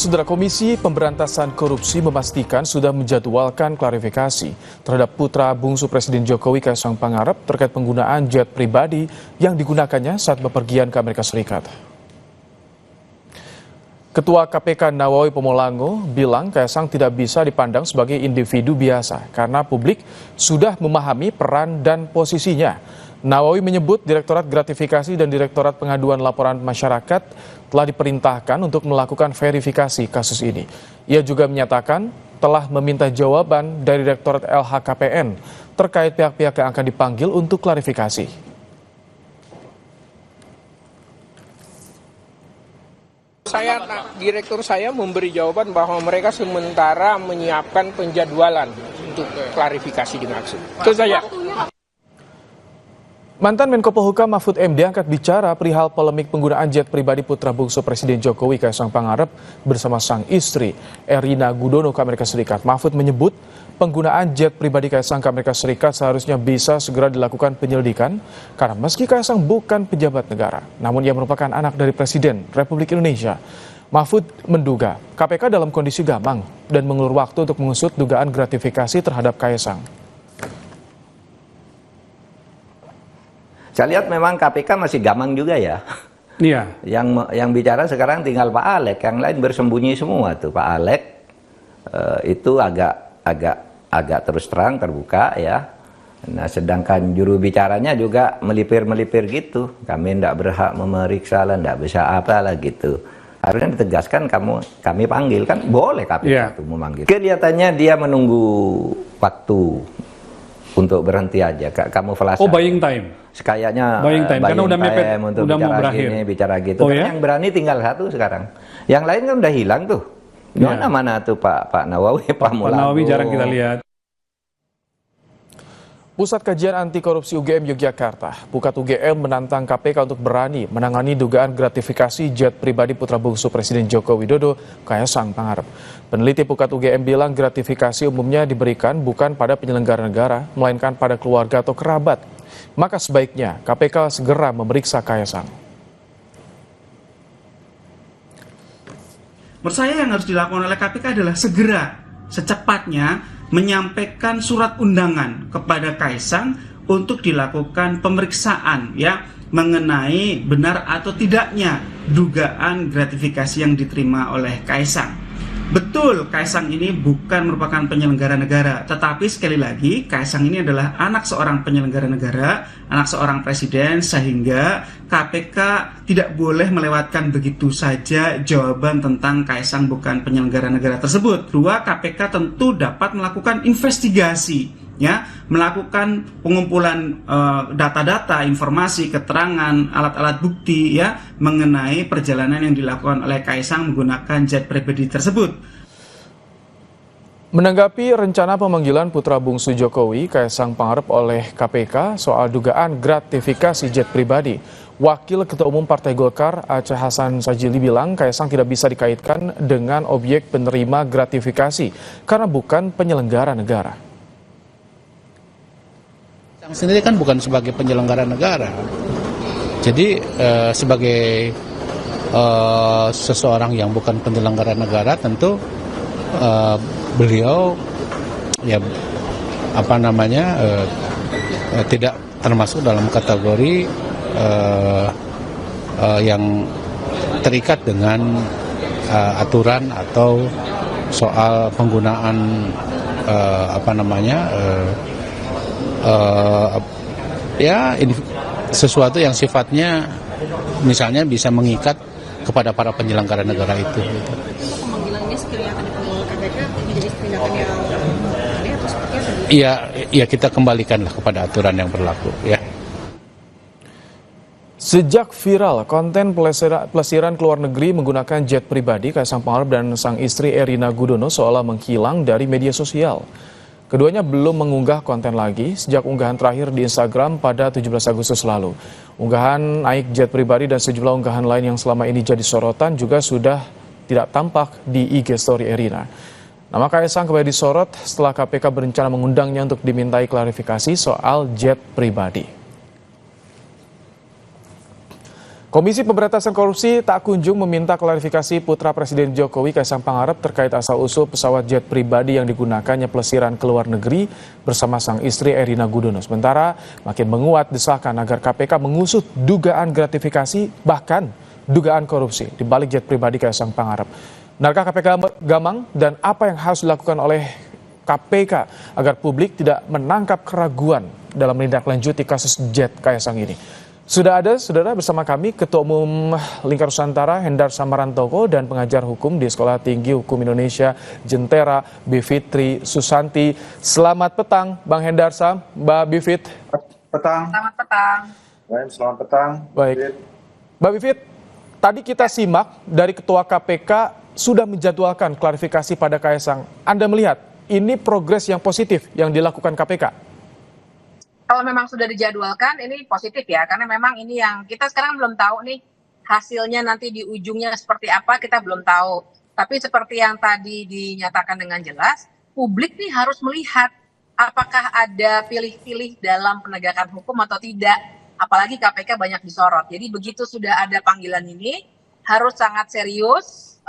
Saudara, Komisi Pemberantasan Korupsi memastikan sudah menjadwalkan klarifikasi terhadap putra bungsu Presiden Jokowi Kaisang Pangarep terkait penggunaan jet pribadi yang digunakannya saat bepergian ke Amerika Serikat. Ketua KPK Nawawi Pomolango bilang Kaisang tidak bisa dipandang sebagai individu biasa karena publik sudah memahami peran dan posisinya. Nawawi menyebut Direktorat Gratifikasi dan Direktorat Pengaduan Laporan Masyarakat telah diperintahkan untuk melakukan verifikasi kasus ini. Ia juga menyatakan telah meminta jawaban dari Direktorat LHKPN terkait pihak-pihak yang akan dipanggil untuk klarifikasi. Direktur saya memberi jawaban bahwa mereka sementara menyiapkan penjadwalan untuk klarifikasi dimaksud. Itu saja. Mantan Menko Polhukam Mahfud MD angkat bicara perihal polemik penggunaan jet pribadi putra bungsu Presiden Jokowi Kaisang Pangarep bersama sang istri Erina Gudono ke Amerika Serikat. Mahfud menyebut penggunaan jet pribadi Kaisang ke Amerika Serikat seharusnya bisa segera dilakukan penyelidikan karena meski Kaisang bukan pejabat negara, namun ia merupakan anak dari Presiden Republik Indonesia. Mahfud menduga KPK dalam kondisi gamang dan mengulur waktu untuk mengusut dugaan gratifikasi terhadap Kaisang. Saya lihat memang KPK masih gamang juga ya. Iya. Yang bicara sekarang tinggal Pak Alek, yang lain bersembunyi semua tuh. Pak Alek itu agak terus terang terbuka ya. Nah, sedangkan juru bicaranya juga melipir gitu. Kami tidak berhak memeriksa lah, tidak bisa apalah gitu. Harusnya ditegaskan kami panggil, kan boleh KPK itu memanggil. Kelihatannya dia menunggu waktu untuk berhenti aja, kamuflase. Oh, buying time. Kayaknya buying time karena udah mepet, untuk udah mau berakhir. Bicara gitu. Oh, kan ya? Yang berani tinggal satu sekarang. Yang lain kan udah hilang tuh. Mana tuh Pak Nawawi, Pak Pomolango. Pak Nawawi jarang kita lihat. Pusat Kajian Anti Korupsi UGM Yogyakarta, Pukat UGM menantang KPK untuk berani menangani dugaan gratifikasi jet pribadi putra bungsu Presiden Joko Widodo, Kaisang Pangarep. Peneliti Pukat UGM bilang gratifikasi umumnya diberikan bukan pada penyelenggara negara, melainkan pada keluarga atau kerabat. Maka sebaiknya KPK segera memeriksa Kaisang. Menurut saya yang harus dilakukan oleh KPK adalah segera, secepatnya menyampaikan surat undangan kepada Kaisang untuk dilakukan pemeriksaan ya mengenai benar atau tidaknya dugaan gratifikasi yang diterima oleh Kaisang. Betul, Kaisang ini bukan merupakan penyelenggara negara, tetapi sekali lagi Kaisang ini adalah anak seorang penyelenggara negara, anak seorang presiden, sehingga KPK tidak boleh melewatkan begitu saja jawaban tentang Kaisang bukan penyelenggara negara tersebut. Dua, KPK tentu dapat melakukan investigasi, ya, melakukan pengumpulan data-data, informasi, keterangan, alat-alat bukti ya mengenai perjalanan yang dilakukan oleh Kaisang menggunakan jet pribadi tersebut. Menanggapi rencana pemanggilan putra bungsu Jokowi Kaisang Pangarep oleh KPK soal dugaan gratifikasi jet pribadi, Wakil Ketua Umum Partai Golkar Aceh Hasan Sajili bilang Kaisang tidak bisa dikaitkan dengan objek penerima gratifikasi karena bukan penyelenggara negara. Sendiri kan bukan sebagai penyelenggara negara, jadi sebagai seseorang yang bukan penyelenggara negara tentu beliau ya tidak termasuk dalam kategori yang terikat dengan aturan atau soal penggunaan sesuatu yang sifatnya misalnya bisa mengikat kepada para penyelenggara negara itu. Pemanggilannya sekiranya akan dipanggil KPK menjadi tindakan yang aneh atau seperti apa? Iya, kita kembalikanlah kepada aturan yang berlaku ya. Sejak viral konten pelesiran ke luar negeri menggunakan jet pribadi, Kaisang Pangarep dan sang istri Erina Gudono seolah menghilang dari media sosial. Keduanya belum mengunggah konten lagi sejak unggahan terakhir di Instagram pada 17 Agustus lalu. Unggahan naik jet pribadi dan sejumlah unggahan lain yang selama ini jadi sorotan juga sudah tidak tampak di IG Story Erina. Nama Kaisang kembali disorot setelah KPK berencana mengundangnya untuk dimintai klarifikasi soal jet pribadi. Komisi Pemberantasan Korupsi tak kunjung meminta klarifikasi putra Presiden Jokowi Kaisang Pangarep terkait asal-usul pesawat jet pribadi yang digunakannya pelesiran ke luar negeri bersama sang istri Erina Gudono. Sementara makin menguat desakan agar KPK mengusut dugaan gratifikasi bahkan dugaan korupsi di balik jet pribadi Kaisang Pangarep. Benarkah KPK gamang dan apa yang harus dilakukan oleh KPK agar publik tidak menangkap keraguan dalam menindaklanjuti kasus jet Kaisang ini? Sudah ada, saudara, bersama kami Ketua Umum Lingkar Nusantara Hendar Samarantoko dan pengajar hukum di Sekolah Tinggi Hukum Indonesia Jentera, Bivitri Susanti. Selamat petang, Bang Hendar Sam, Mbak Bivit. Petang. Selamat petang. Baik, selamat petang. Baik. Mbak Bivit, tadi kita simak dari Ketua KPK sudah menjadwalkan klarifikasi pada Kaisang. Anda melihat ini progres yang positif yang dilakukan KPK? Kalau memang sudah dijadwalkan, ini positif ya, karena memang ini yang kita sekarang belum tahu nih hasilnya nanti di ujungnya seperti apa, kita belum tahu. Tapi seperti yang tadi dinyatakan dengan jelas, publik nih harus melihat apakah ada pilih-pilih dalam penegakan hukum atau tidak. Apalagi KPK banyak disorot. Jadi begitu sudah ada panggilan ini, harus sangat serius,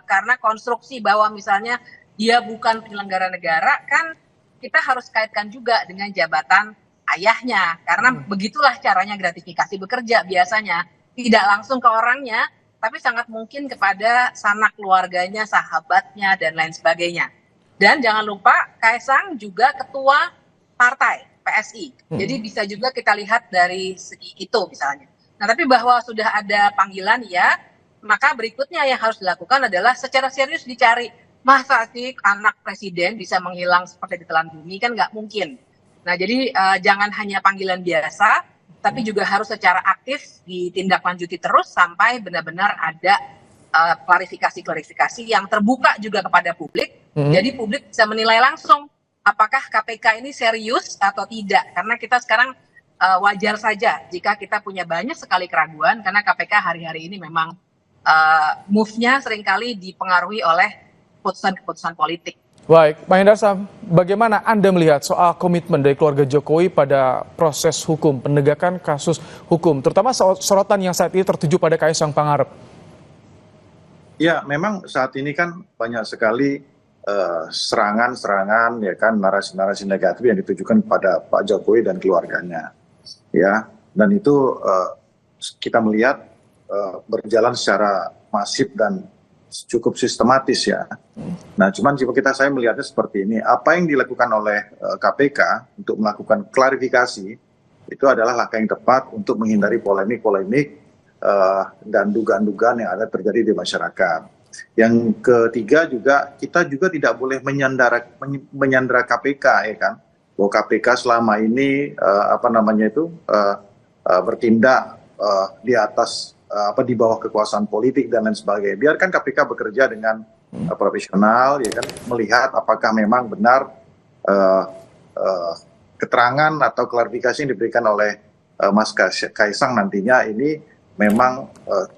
karena konstruksi bahwa misalnya dia bukan penyelenggara negara, kan kita harus kaitkan juga dengan jabatan ayahnya, karena begitulah caranya gratifikasi bekerja biasanya, tidak langsung ke orangnya, tapi sangat mungkin kepada sanak keluarganya, sahabatnya, dan lain sebagainya. Dan jangan lupa Kaisang juga ketua partai PSI, jadi bisa juga kita lihat dari segi itu misalnya. Nah, tapi bahwa sudah ada panggilan ya, maka berikutnya yang harus dilakukan adalah secara serius dicari, masa sih anak presiden bisa menghilang seperti ditelan bumi, kan nggak mungkin. Nah, jadi jangan hanya panggilan biasa, tapi juga harus secara aktif ditindaklanjuti terus sampai benar-benar ada klarifikasi-klarifikasi yang terbuka juga kepada publik. Jadi publik bisa menilai langsung apakah KPK ini serius atau tidak. Karena kita sekarang wajar saja jika kita punya banyak sekali keraguan, karena KPK hari-hari ini memang move-nya seringkali dipengaruhi oleh keputusan-keputusan politik. Baik, Pak Hendar Sam, bagaimana Anda melihat soal komitmen dari keluarga Jokowi pada proses hukum, penegakan kasus hukum, terutama sorotan yang saat ini tertuju pada Kaisang Pangarep? Ya, memang saat ini kan banyak sekali serangan-serangan, ya kan, narasi-narasi negatif yang ditujukan pada Pak Jokowi dan keluarganya, ya. Dan itu kita melihat berjalan secara masif dan cukup sistematis ya. Nah, cuman saya melihatnya seperti ini. Apa yang dilakukan oleh KPK untuk melakukan klarifikasi itu adalah langkah yang tepat untuk menghindari polemik-polemik dan dugaan-dugaan yang ada terjadi di masyarakat. Yang ketiga juga, kita juga tidak boleh menyandera KPK, ya kan. Bahwa KPK selama ini bertindak di atas di bawah kekuasaan politik dan lain sebagainya. Biarkan KPK bekerja dengan profesional, ya kan, melihat apakah memang benar keterangan atau klarifikasi yang diberikan oleh Mas Kaisang nantinya ini memang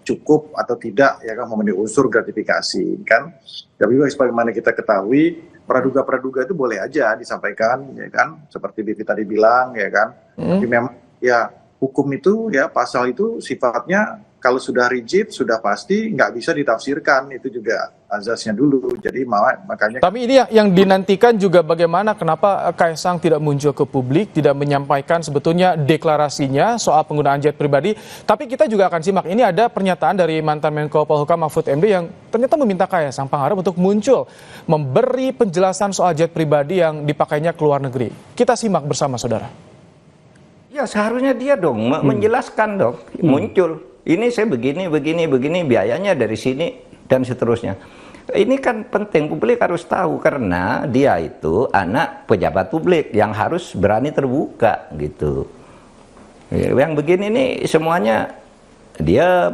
cukup atau tidak, ya kan, memenuhi unsur gratifikasi, kan. Tapi sebagaimana kita ketahui, praduga-praduga itu boleh aja disampaikan, ya kan, seperti Bivi tadi bilang, ya kan. Tapi memang ya hukum itu, ya, pasal itu sifatnya kalau sudah rigid, sudah pasti nggak bisa ditafsirkan, itu juga azasnya dulu. Jadi makanya. Tapi ini yang dinantikan juga bagaimana, kenapa Kaisang tidak muncul ke publik, tidak menyampaikan sebetulnya deklarasinya soal penggunaan jet pribadi. Tapi kita juga akan simak, ini ada pernyataan dari mantan Menko Polhukam Mahfud MD yang ternyata meminta Kaisang Pangarep untuk muncul, memberi penjelasan soal jet pribadi yang dipakainya ke luar negeri. Kita simak bersama, saudara. Ya, seharusnya dia dong menjelaskan dong, muncul. Ini saya begini, biayanya dari sini, dan seterusnya. Ini kan penting, publik harus tahu, karena dia itu anak pejabat publik yang harus berani terbuka, gitu. Yang begini nih semuanya, dia,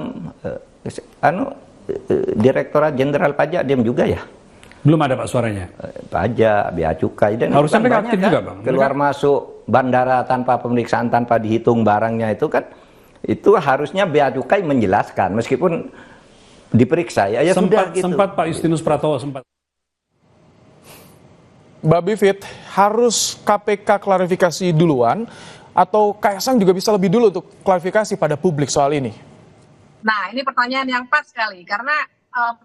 Direktorat Jenderal Pajak diam juga ya? Belum ada Pak suaranya? Pajak, bea cukai, dan harusnya kan aktif juga, Bang. Keluar masuk bandara tanpa pemeriksaan, tanpa dihitung barangnya itu kan, itu harusnya bea cukai menjelaskan, meskipun diperiksa ya sudah gitu. Sempat Pak Justinus Pratowo sempat. Mbak Bivit, harus KPK klarifikasi duluan atau Kaisang juga bisa lebih dulu untuk klarifikasi pada publik soal ini? Nah, ini pertanyaan yang pas sekali karena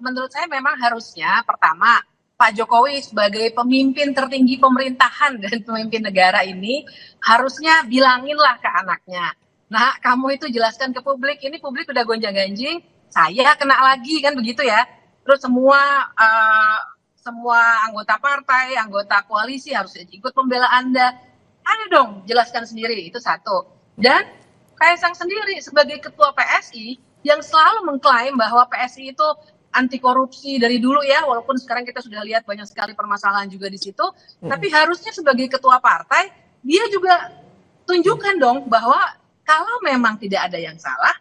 menurut saya memang harusnya pertama Pak Jokowi sebagai pemimpin tertinggi pemerintahan dan pemimpin negara ini harusnya bilanginlah ke anaknya. Nah, kamu itu jelaskan ke publik, ini publik udah gonjang-ganjing, saya kena lagi kan begitu ya. Terus semua anggota partai, anggota koalisi harus ikut membela Anda. Ayo dong, jelaskan sendiri, itu satu. Dan Kaisang sendiri sebagai ketua PSI yang selalu mengklaim bahwa PSI itu anti korupsi dari dulu ya, walaupun sekarang kita sudah lihat banyak sekali permasalahan juga di situ, tapi harusnya sebagai ketua partai, dia juga tunjukkan dong bahwa kalau memang tidak ada yang salah,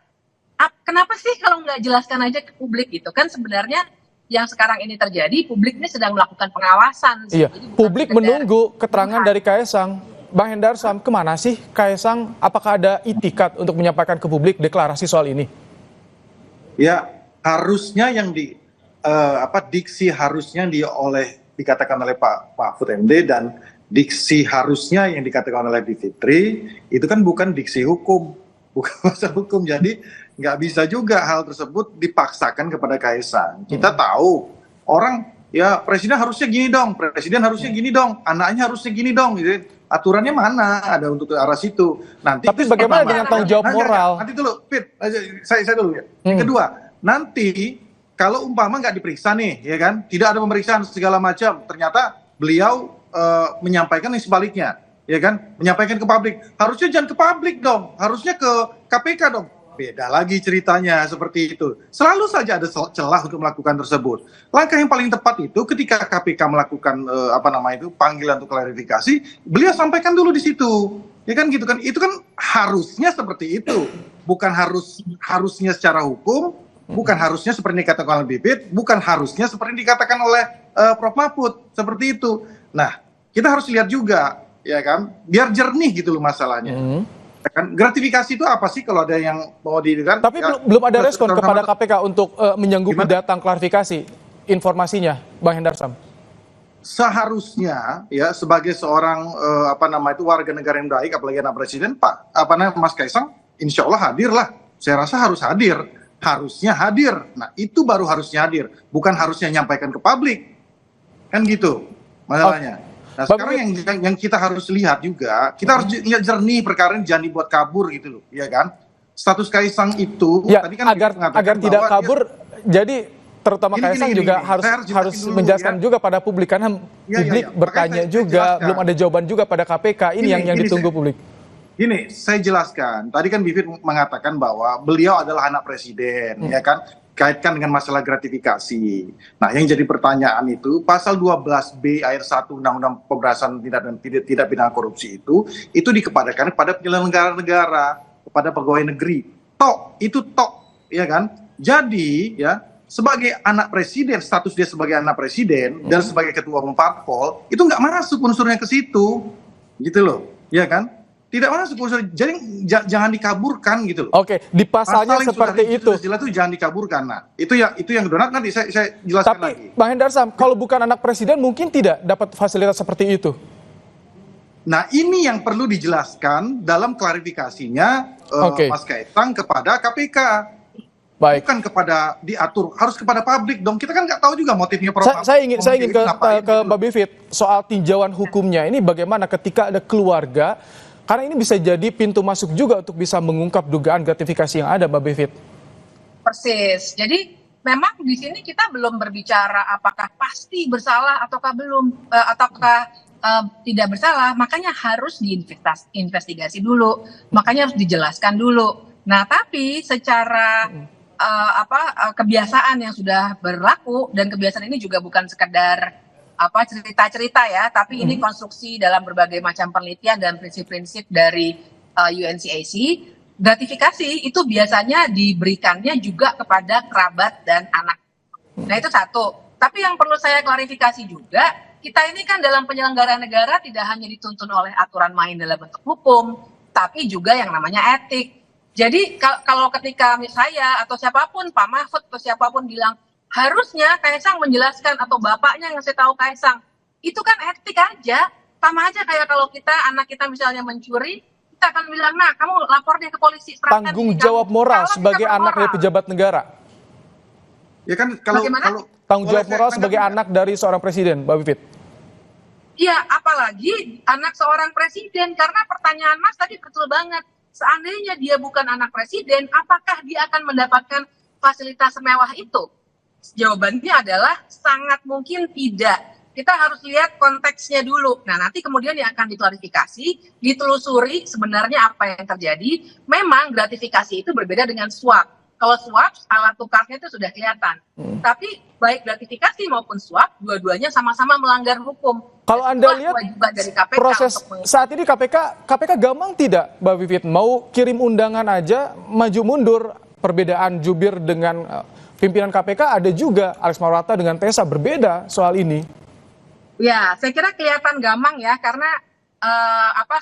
kenapa sih kalau nggak jelaskan aja ke publik gitu kan sebenarnya yang sekarang ini terjadi, publik ini sedang melakukan pengawasan. Iya, Jadi bukan publik sekedar menunggu keterangan tuduhan. dari Kaisang. Bang Hendarsam, kemana sih Kaisang? Apakah ada itikat untuk menyampaikan ke publik deklarasi soal ini? Ya, harusnya yang diksi harusnya dikatakan oleh Pak Mahfud MD dan diksi harusnya yang dikatakan oleh Bivitri itu kan bukan diksi hukum, bukan pasal hukum. Jadi nggak bisa juga hal tersebut dipaksakan kepada Kaisang. Kita tahu orang ya presiden harusnya gini dong, anaknya harusnya gini dong, gitu. Aturannya mana ada untuk ke arah situ. Nanti Tapi bagaimana dengan tanggung jawab moral? Nanti dulu, Pit, saya dulu ya. Yang kedua, nanti kalau umpama nggak diperiksa nih, ya kan, tidak ada pemeriksaan segala macam, ternyata beliau menyampaikan yang sebaliknya, ya kan, menyampaikan ke publik. Harusnya jangan ke publik dong, harusnya ke KPK dong. Beda lagi ceritanya seperti itu. Selalu saja ada celah untuk melakukan tersebut. Langkah yang paling tepat itu ketika KPK melakukan panggilan untuk klarifikasi, beliau sampaikan dulu di situ. Ya kan gitu kan. Itu kan harusnya seperti itu. Bukan harusnya secara hukum, bukan harusnya seperti dikatakan oleh Bibit, bukan harusnya seperti dikatakan oleh Prof Mahfud, seperti itu. Nah, kita harus lihat juga, ya kan, biar jernih gitu loh masalahnya. Kan gratifikasi itu apa sih kalau ada yang mau didengar? Tapi ya, belum ada respon kepada KPK untuk menyanggupi datang klarifikasi informasinya, Bang Hendarsam. Seharusnya ya sebagai seorang warga negara yang baik, apalagi anak presiden, Mas Kaisang, insya Allah hadir lah. Saya rasa harusnya hadir. Nah itu baru harusnya hadir, bukan harusnya nyampaikan ke publik, kan gitu masalahnya. Nah sekarang yang kita harus lihat juga, kita harus lihat jernih perkara ini, jangan dibuat kabur gitu loh, ya kan? Status Kaisang itu Ya, tadi kan agar tidak kabur, jadi terutama Kaisang juga harus menjelaskan juga pada publik, karena publik bertanya juga, belum ada jawaban juga pada KPK, ini yang ditunggu publik. Gini, saya jelaskan, tadi kan Bivit mengatakan bahwa beliau adalah anak presiden, ya kan? Kaitkan dengan masalah gratifikasi. Nah, yang jadi pertanyaan itu pasal 12B ayat 1 Undang-Undang Pemberantasan Tindak Pidana Korupsi itu dikepada penyelenggara negara, kepada pegawai negeri. Itu ya kan? Jadi, ya, sebagai anak presiden, status dia sebagai anak presiden dan sebagai ketua umum parpol, itu nggak masuk unsurnya ke situ. Gitu loh, ya kan? Tidak masuk unsur, jadi jangan dikaburkan gitu loh. Oke, di pasalnya seperti itu. Jelas itu jangan dikaburkan. Nah, itu yang donat nanti saya jelaskan lagi. Tapi Bang Hendarsam, kalau bukan anak presiden mungkin tidak dapat fasilitas seperti itu. Nah, ini yang perlu dijelaskan dalam klarifikasinya Mas Kaisang kepada KPK. Baik. Bukan kepada diatur, harus kepada publik dong. Kita kan nggak tahu juga motifnya. Saya ingin ke Mbak Bivit soal tinjauan hukumnya ini, bagaimana ketika ada keluarga. Karena ini bisa jadi pintu masuk juga untuk bisa mengungkap dugaan gratifikasi yang ada, Mbak Bivit. Persis. Jadi memang di sini kita belum berbicara apakah pasti bersalah ataukah belum, ataukah tidak bersalah. Makanya harus diinvestigasi dulu. Makanya harus dijelaskan dulu. Nah, tapi secara kebiasaan yang sudah berlaku, dan kebiasaan ini juga bukan sekedar cerita-cerita ya, tapi ini konstruksi dalam berbagai macam penelitian dan prinsip-prinsip dari UNCAC. Gratifikasi itu biasanya diberikannya juga kepada kerabat dan anak. Nah itu satu. Tapi yang perlu saya klarifikasi juga, kita ini kan dalam penyelenggaraan negara tidak hanya dituntun oleh aturan main dalam bentuk hukum, tapi juga yang namanya etik. Jadi kalau ketika saya atau siapapun, Pak Mahfud atau siapapun bilang, harusnya Kaisang menjelaskan atau bapaknya ngasih tahu Kaisang, itu kan etik aja. Sama aja kayak kalau anak kita misalnya mencuri, kita akan bilang, nah kamu lapor deh ke polisi. serahkan Tanggung diri jawab kamu. moral Kalau sebagai kita anak dari bermoral, pejabat negara. Ya kan kalau Bagaimana? Tanggung boleh jawab saya moral sebagai tanggapi nggak? anak dari seorang presiden, Mbak Bivit. Iya, apalagi anak seorang presiden. Karena pertanyaan Mas tadi betul banget. Seandainya dia bukan anak presiden, apakah dia akan mendapatkan fasilitas mewah itu? Jawabannya adalah sangat mungkin tidak. Kita harus lihat konteksnya dulu. Nah, nanti kemudian yang akan diklarifikasi, ditelusuri sebenarnya apa yang terjadi. Memang gratifikasi itu berbeda dengan suap. Kalau suap, alat tukarnya itu sudah kelihatan. Tapi baik gratifikasi maupun suap, dua-duanya sama-sama melanggar hukum. Kalau Anda Itulah lihat kewajiban dari KPK proses untuk mengikuti. saat ini KPK gampang tidak, Mbak Vivit? Mau kirim undangan aja, maju mundur. Perbedaan jubir dengan pimpinan KPK ada juga. Alex Marwata dengan Tessa berbeda soal ini. Ya, saya kira kelihatan gampang ya, karena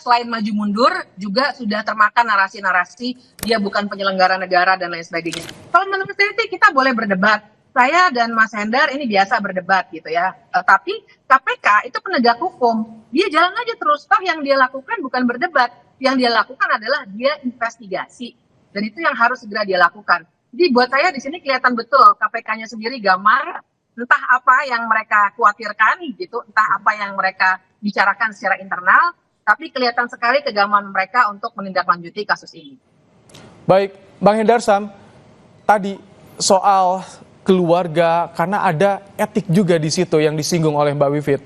selain maju mundur juga sudah termakan narasi-narasi dia bukan penyelenggara negara dan lain sebagainya. Kalau menurut saya sih kita boleh berdebat. Saya dan Mas Hendar ini biasa berdebat gitu ya. Tapi KPK itu penegak hukum. Dia jalan aja terus. Toh yang dia lakukan bukan berdebat. Yang dia lakukan adalah dia investigasi. Dan itu yang harus segera dia lakukan. Jadi buat saya di sini kelihatan betul KPK-nya sendiri gamar. Entah apa yang mereka khawatirkan gitu, entah apa yang mereka bicarakan secara internal, tapi kelihatan sekali kegaman mereka untuk menindaklanjuti kasus ini. Baik, Bang Hendarsam, tadi soal keluarga, karena ada etik juga di situ yang disinggung oleh Mbak Wivit.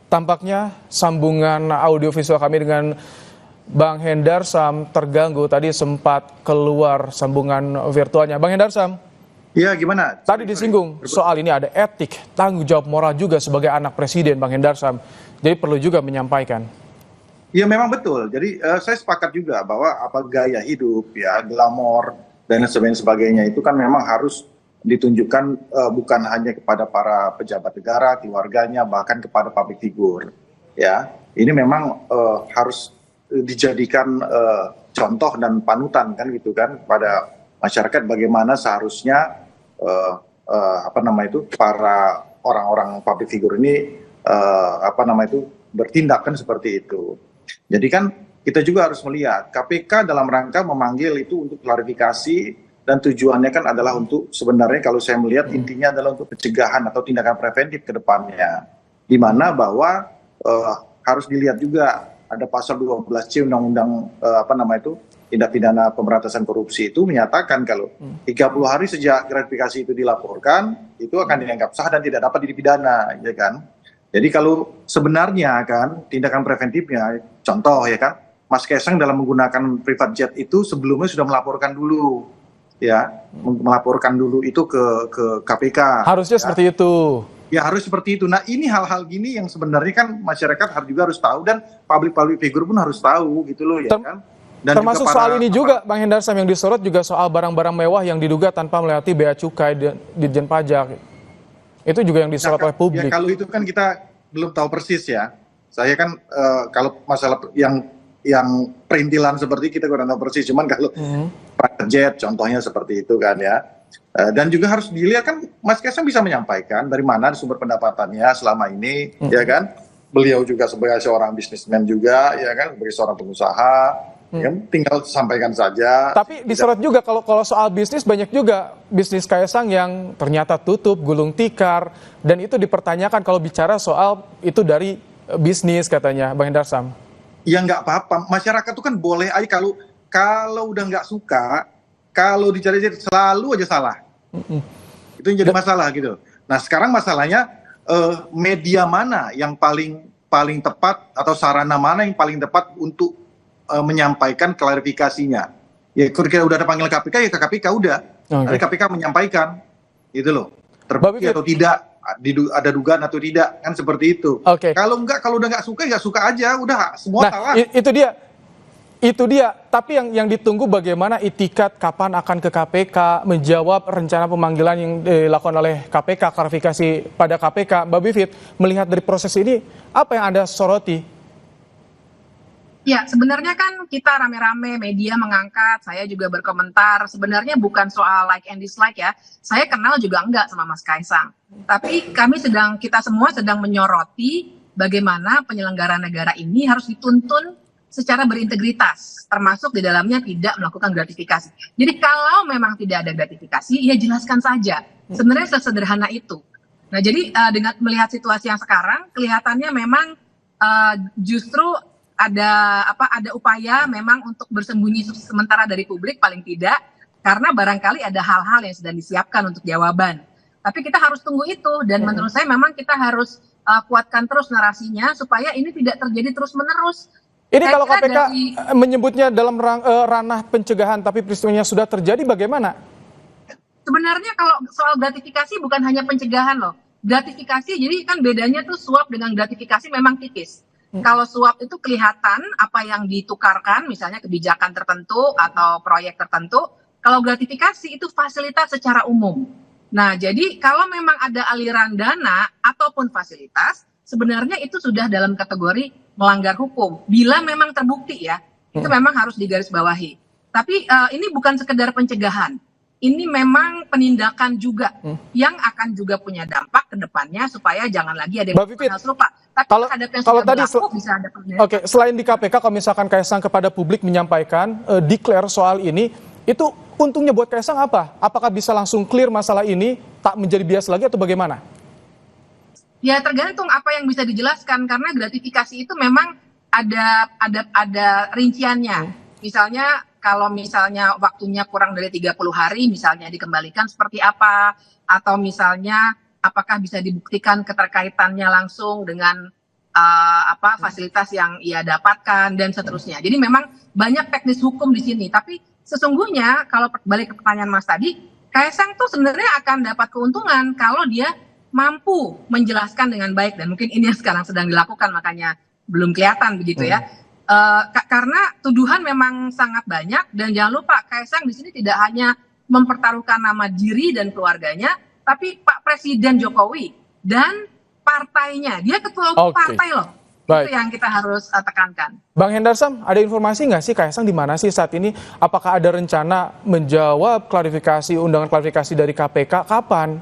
Tampaknya sambungan audiovisual kami dengan Bang Hendarsam terganggu, tadi sempat keluar sambungan virtualnya. Bang Hendarsam. Iya, gimana? Tadi disinggung soal ini ada etik, tanggung jawab moral juga sebagai anak presiden, Bang Hendarsam. Jadi perlu juga menyampaikan. Iya, memang betul. Jadi saya sepakat juga bahwa gaya hidup, ya, glamor dan sebagainya itu kan memang harus ditunjukkan bukan hanya kepada para pejabat negara, keluarganya, bahkan kepada public figure. Ya, ini memang harus dijadikan contoh dan panutan kan gitu kan kepada masyarakat bagaimana seharusnya para orang-orang public figure ini bertindak kan seperti itu. Jadi kan kita juga harus melihat KPK dalam rangka memanggil itu untuk klarifikasi dan tujuannya kan adalah untuk sebenarnya kalau saya melihat intinya adalah untuk pencegahan atau tindakan preventif ke depannya. Di mana bahwa harus dilihat juga ada pasal 12C Undang-Undang tindak pidana pemberantasan korupsi itu menyatakan kalau 30 hari sejak gratifikasi itu dilaporkan itu akan dianggap sah dan tidak dapat dipidana, ya kan? Jadi kalau sebenarnya kan tindakan preventifnya, contoh ya kan, Mas Kaisang dalam menggunakan private jet itu sebelumnya sudah melaporkan dulu, ya, melaporkan dulu itu ke KPK. Harusnya ya. seperti itu. Ya harus seperti itu. Nah ini hal-hal gini yang sebenarnya kan masyarakat juga harus tahu dan public figure pun harus tahu gitu loh ya kan. Dan termasuk juga soal ini juga Bang Hendarsam yang disorot juga soal barang-barang mewah yang diduga tanpa melewati bea cukai Ditjen Pajak. Itu juga yang disorot oleh publik. Ya kalau itu kan kita belum tahu persis ya. Saya kan kalau masalah yang perintilan seperti kita kurang tahu persis. Cuman kalau private jet contohnya seperti itu kan ya. Dan juga harus dilihat kan Mas Kaisang bisa menyampaikan dari mana sumber pendapatannya selama ini, ya kan. Beliau juga sebagai seorang bisnismen juga, ya kan, sebagai seorang pengusaha. Ya, tinggal sampaikan saja. Tapi disorot juga kalau soal bisnis banyak juga bisnis Kaisang yang ternyata tutup, gulung tikar, dan itu dipertanyakan kalau bicara soal itu dari bisnis katanya, Bang Hendarsam. Ya nggak apa-apa, masyarakat itu kan boleh aja kalau udah nggak suka, kalau dicari-cari selalu aja salah. Itu yang jadi masalah gitu. Nah sekarang masalahnya media mana yang paling tepat atau sarana mana yang paling tepat untuk menyampaikan klarifikasinya. Ya ketika udah ada panggil KPK ya ke KPK udah. Ada KPK menyampaikan gitu loh. Terbukti atau tidak, ada dugaan atau tidak, kan seperti itu. Kalau udah nggak suka aja, udah semua salah. Itu dia. Tapi yang ditunggu bagaimana itikat kapan akan ke KPK menjawab rencana pemanggilan yang dilakukan oleh KPK, klarifikasi pada KPK. Mbak Bivit, melihat dari proses ini, apa yang Anda soroti? Ya, sebenarnya kan kita rame-rame media mengangkat, saya juga berkomentar, sebenarnya bukan soal like and dislike ya, saya kenal juga enggak sama Mas Kaisang. Tapi kita semua sedang menyoroti bagaimana penyelenggara negara ini harus dituntun secara berintegritas, termasuk di dalamnya tidak melakukan gratifikasi. Jadi kalau memang tidak ada gratifikasi, ya jelaskan saja. Sebenarnya sesederhana itu. Nah, jadi dengan melihat situasi yang sekarang, kelihatannya memang justru ada upaya memang untuk bersembunyi sementara dari publik paling tidak, karena barangkali ada hal-hal yang sedang disiapkan untuk jawaban. Tapi kita harus tunggu itu, dan menurut saya memang kita harus kuatkan terus narasinya supaya ini tidak terjadi terus-menerus. Ini kalau KPK menyebutnya dalam ranah pencegahan, tapi peristiwanya sudah terjadi, bagaimana? Sebenarnya kalau soal gratifikasi bukan hanya pencegahan loh. Gratifikasi, jadi kan bedanya tuh suap dengan gratifikasi memang tipis. Kalau suap itu kelihatan apa yang ditukarkan, misalnya kebijakan tertentu atau proyek tertentu. Kalau gratifikasi itu fasilitas secara umum. Nah, jadi kalau memang ada aliran dana ataupun fasilitas, sebenarnya itu sudah dalam kategori melanggar hukum. Bila memang terbukti ya, itu memang harus digarisbawahi. Tapi ini bukan sekedar pencegahan. Ini memang penindakan juga yang akan juga punya dampak ke depannya supaya jangan lagi ada yang serupa. Tapi kalau tadi bisa ada penindakan. Oke, selain di KPK, kalau misalkan Kaisang kepada publik menyampaikan declare soal ini, itu untungnya buat Kaisang apa? Apakah bisa langsung clear masalah ini, tak menjadi bias lagi atau bagaimana? Ya tergantung apa yang bisa dijelaskan, karena gratifikasi itu memang ada rinciannya. Misalnya kalau misalnya waktunya kurang dari 30 hari misalnya dikembalikan seperti apa, atau misalnya apakah bisa dibuktikan keterkaitannya langsung dengan fasilitas yang ia dapatkan dan seterusnya. Jadi memang banyak teknis hukum di sini, tapi sesungguhnya kalau balik ke pertanyaan Mas tadi, Kaisang tuh sebenarnya akan dapat keuntungan kalau dia mampu menjelaskan dengan baik, dan mungkin ini yang sekarang sedang dilakukan makanya belum kelihatan begitu ya. Karena tuduhan memang sangat banyak, dan jangan lupa Kaisang di sini tidak hanya mempertaruhkan nama diri dan keluarganya, tapi Pak Presiden Jokowi dan partainya. Dia ketua umum partai loh. Baik. Itu yang kita harus tekankan. Bang Hendarsam, ada informasi nggak sih Kaisang di mana sih saat ini? Apakah ada rencana menjawab undangan klarifikasi dari KPK? Kapan?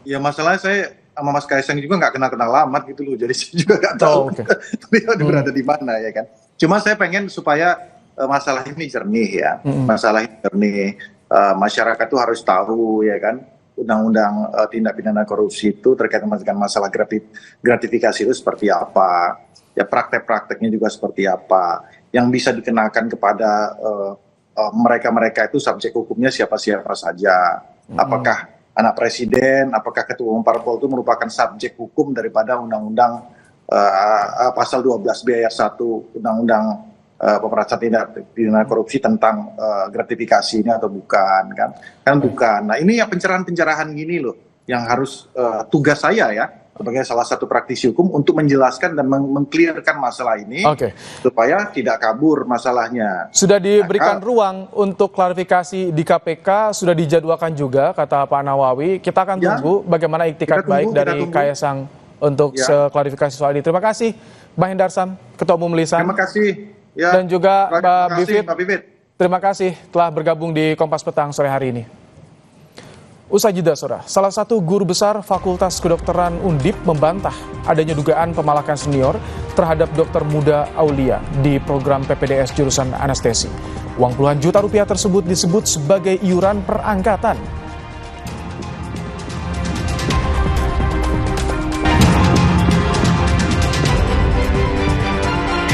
Ya masalahnya saya sama Mas Kaisang juga nggak kenal lama gitu loh, jadi saya juga nggak tahu beliau berada di mana ya kan. Cuma saya pengen supaya masalah ini jernih ya, masalah ini jernih, masyarakat tuh harus tahu ya kan, undang-undang tindak pidana korupsi itu terkait dengan masalah gratifikasi itu seperti apa, ya praktek-prakteknya juga seperti apa, yang bisa dikenakan kepada mereka-mereka itu subjek hukumnya siapa-siapa saja, apakah anak presiden, apakah ketua umum parpol itu merupakan subjek hukum daripada undang-undang pasal 12B ayat 1 undang-undang pemberantasan tindak pidana korupsi tentang gratifikasi ini atau bukan kan bukan. Nah ini ya pencerahan-pencerahan gini loh yang harus tugas saya ya sebagai salah satu praktisi hukum untuk menjelaskan dan mengklirkan masalah ini supaya tidak kabur masalahnya. Sudah diberikan ruang untuk klarifikasi di KPK, sudah dijadwalkan juga kata Pak Nawawi. Kita akan tunggu bagaimana iktikat baik dari Kaisang untuk klarifikasi soal ini. Terima kasih Bang Hendarsam, Ketua Umum Lisan. Terima kasih. Ya, dan juga Mbak Bivit. Terima kasih telah bergabung di Kompas Petang sore hari ini. Usai jeda, saudara, salah satu guru besar Fakultas Kedokteran Undip membantah adanya dugaan pemalakan senior terhadap dokter muda Aulia di program PPDS jurusan anestesi. Uang puluhan juta rupiah tersebut disebut sebagai iuran perangkatan.